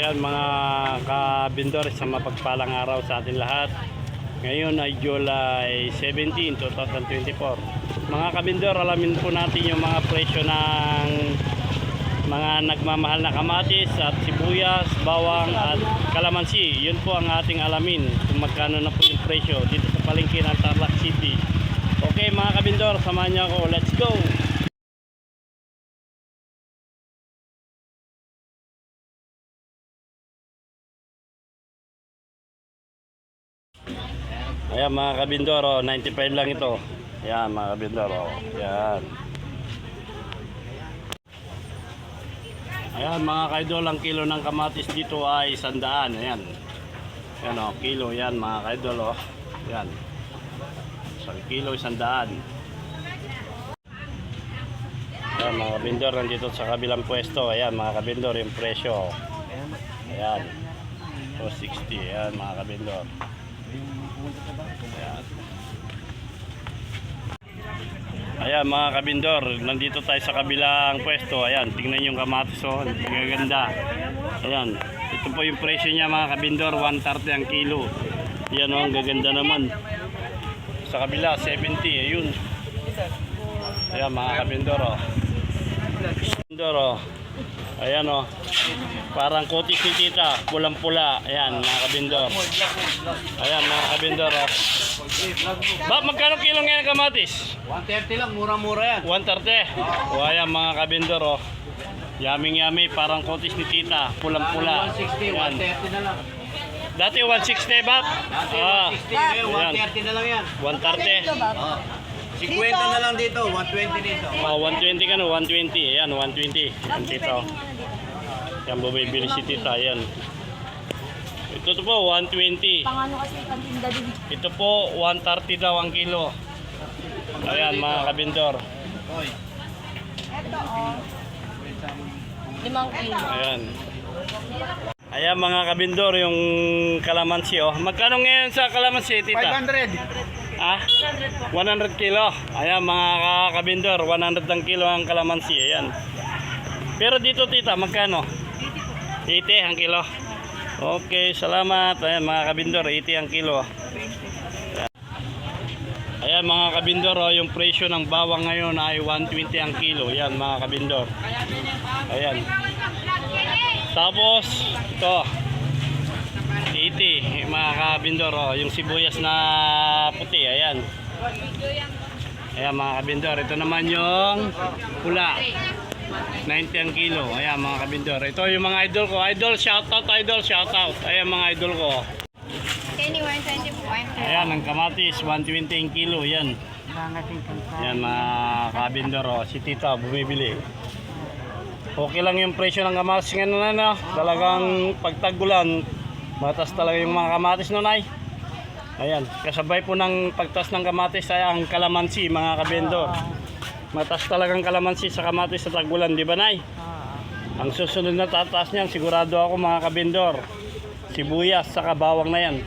Ayan mga kabindor, sa mapagpalang araw sa atin lahat. Ngayon ay July 17, 2024. Mga kabindor, alamin po natin yung mga presyo ng mga nagmamahal na kamatis at sibuyas, bawang at kalamansi. Yun po ang ating alamin kung magkano na po yung presyo dito sa palengke ng Tarlac City. Okay mga kabindor, samahan niyo ako. Let's go! Ayan mga kabindor, 95 lang ito. Ayan mga kabindor, ayan. Ayan mga kaidol, ang kilo ng kamatis dito ay 100. Ayan. Ayan o, kilo yan mga kaidol o. Ayan. 1 kilo 100. Ayan mga kabindor, nandito sa kabilang pwesto. Ayan mga kabindor, yung presyo. Ayan. 260. Ayan mga kabindor. Ayan. Ayan mga kabindor, nandito tayo sa kabilang pwesto. Ayan, tingnan yung kamatis oh, gaganda. Ayan, ito po yung presyo niya mga kabindor, 130 ang kilo. Ayan oh, ang gaganda naman. Sa kabila 70, ayun. Ayan mga kabindor oh. Kabindor oh. Ayan oh. Parang kutis ni tita, pulang-pula. Ayan mga kabindor. Ayan mga kabindor oh. Ba, magkano kilo ngayon kamatis? 130 lang, mura-mura yan. 130. O ayan mga kabindor oh. Yaming-yami, parang kutis ni tita, pulang-pula. 160, 130 na lang. Dati 160 ba? Dati 160, ngayon 130 na lang yan. 130. 50 na lang dito, 120 dito. Oh, 120 ka no, 120. Ayan, 120. Yan tita oh. Yan bumibili si tita, ayan. Ito po 120. Pangano kasi kantinda din. Ito po 130 daw ang kilo. Ayan mga kabindor. Ito oh. 5 kilo. Ayan. Ayan mga kabindor, yung kalamansi oh. Magkano ngayon sa kalamansi tita? 500. Ah? 100 kilo. Ayan mga kabindor, 100 ang kilo ang kalamansi. Ayan. Pero dito tita, magkano? 80 ang kilo. Okay, salamat. Ayan mga kabindor, 80 ang kilo. Ayan mga kabindor, oh, yung presyo ng bawang ngayon ay 120 ang kilo. Ayan mga kabindor. Ayan. Tapos, ito 80 mga kabindor, oh, yung sibuyas na puti. Ayan. Ayan mga kabindor, ito naman yung pula. 90 ang kilo. Ayan mga kabindor. Ito yung mga idol ko. Idol, shoutout idol, shoutout. Ayan mga idol ko. Anywhere 20 Ayan, ang kamatis, 120 ang kilo. Ayan. Ayan mga kabindor. Oh. Si tita, bumibili. Okay lang yung presyo ng kamatis ngayon na. Talagang pagtagulan, matas talaga yung mga kamatis nun ay. Ayan, kasabay po ng pagtas ng kamatis ay ang kalamansi mga kabindor. Matas talagang kalamansi sa kamatis sa tagulan, di ba nay? Ang susunod na tataas niyan, sigurado ako mga kabindor, sibuyas sa bawang na yan.